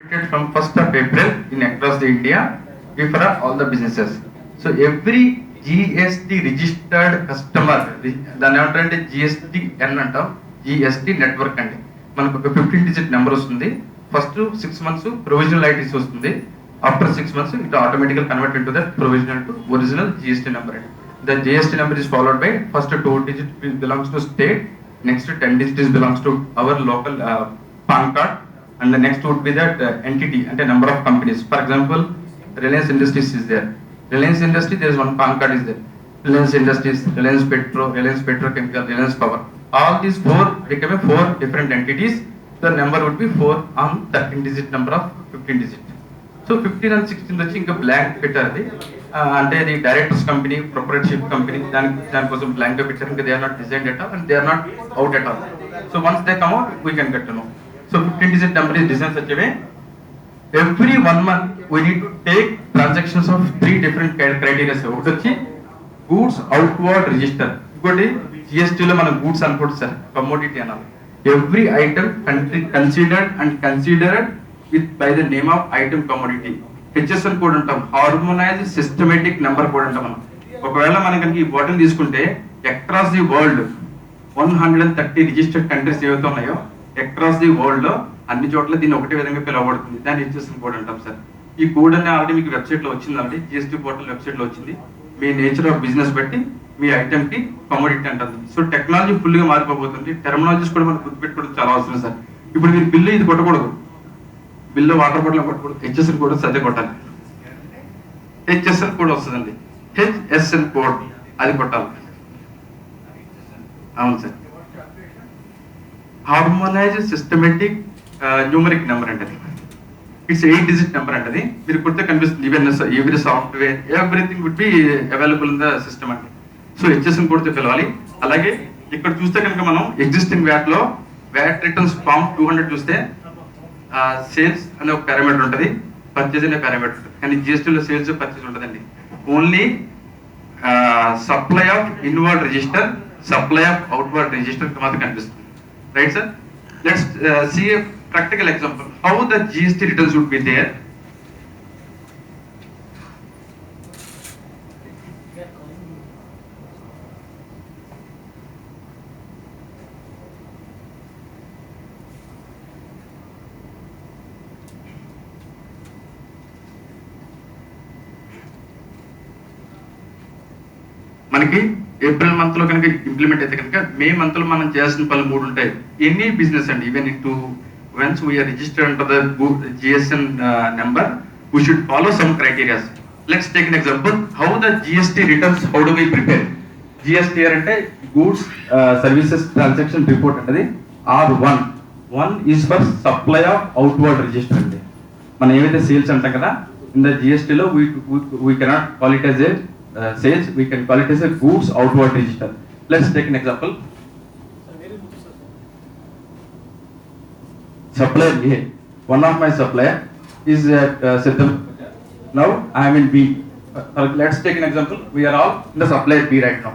From 1st of April in across the India for all the businesses. So every GST registered customer దాని ఏమంటారంటే GSTN అంటాం, GST network అండి. మనకు ఒక 15 digit number వస్తుంది. First 6 months provisional ITC వస్తుంది. After 6 months it automatical convert into that provisional to original GST number అండి. The GST number is followed by first 2 digit belongs to state, next 10 digits belongs to our local PAN card, and the next would be that entity and a number of companies. For example, Reliance Industries is there. Reliance Industry, there is one PAN card is there. Reliance Industries, Reliance Petro, Reliance Petrochemical, Reliance Power. All these four become a 4 different entities. The number would be 4 on 13 digit number of 15 digit. So 15 and 16 వచ్చి ఇంకా blank పెట్టారు. అంటే అది directors company, proprietorship company, దానికోసం blank గా పెట్టారు. ఇంకా they are not design at all and they are not out at all. So once they come out we can get to know. So 15 digit number is designed such a way. Every 1 month we need to take transactions of 3 different criteria. ఒకటి వచ్చి goods outward register, ఇంకోటి GST లో మన goods అనుకోండి sir, commodity అనాలి. Every item considered with by the name of item commodity. HSN code అంటాం, harmonise systematic number code అంటాం మనం. ఒకవేళ మనం కనుక ఈ బాటిల్ తీసుకుంటే across the world 130 registered countries ఏవైతే ఉన్నాయో అక్రాస్ ది వరల్డ్ లో అన్ని చోట్ల దీన్ని ఒకటే విధంగా పిలువబడుతుంది. దాన్ని HSN కోడ్ అంటాం సార్. ఈ కోడ్ అనేది ఆల్రెడీ మీకు వెబ్సైట్ లో వచ్చింది, ఆల్రెడీ GST పోర్టల్ వెబ్సైట్ లో వచ్చింది. మీ నేచర్ ఆఫ్ బిజినెస్ బట్టి మీ ఐటమ్ కి కమోడిటీ అంటుంది. సో టెక్నాలజీ ఫుల్ గా మారిపోతుంది. టెర్మినాలజీస్ కూడా మనం గుర్తుపెట్టుకోవడం చాలా అవసరం సార్. ఇప్పుడు మీరు బిల్లు ఇది కొట్టకూడదు, బిల్లు వాటర్ బాటిల్ కొట్టకూడదు, HSN కోడ్ సర్దే కొట్టాలి. HSN కోడ్ వస్తుందండి, HSN కోడ్ అది కొట్టాలి. అవును sir, harmonize systematic numeric number అంటే ఇట్స్ 8 digit నెంబర్ అంటే మీరు కొడితే కనిపిస్తుంది. Even every software everything would be available in the system అంటే. సో HSN కొడితే పిలవాలి. అలాగే ఇక్కడ చూస్తే కనుక మనం ఎగ్జిస్టింగ్ వ్యాట్ లో వ్యాట్ రిటర్న్స్ ఫామ్ 200 చూస్తే సేల్స్ అనే ఒక పారామీటర్ ఉంటుంది, పర్చేజ్ అనే పారామీటర్ ఉంటుంది. కానీ GSTలో సేల్స్ పర్చేజ్ ఉంటుందండి. Only supply of inward register, supply of outward register మాత్రం కనిపిస్తుంది. Right sir, let's see a practical example how the GST returns would be there. మనకి ఏప్రిల్ మంత్ లో కనుక ఇంప్లిమెంట్ అయితే కనుక మే మంత్ లో మనం చేయాల్సిన పనులు 3 ఉంటాయి. ఎనీ బిజినెస్ అండి, even in to once we're registered under the GSN number we should follow some criterias. Let's take an example how the GST returns how do we prepare. GSTR అంటే goods services transaction report అంటది. R1 is for supply of outward register అండి. మనం ఏవైతే sales అంటాం కదా, in the GST లో we cannot call it as a sales, we can call it as a goods outward register. Let's take an example. Supplier A, one of my supplier is Siddham. Now I am in B. Let's take an example. We are all in the supplier B right now.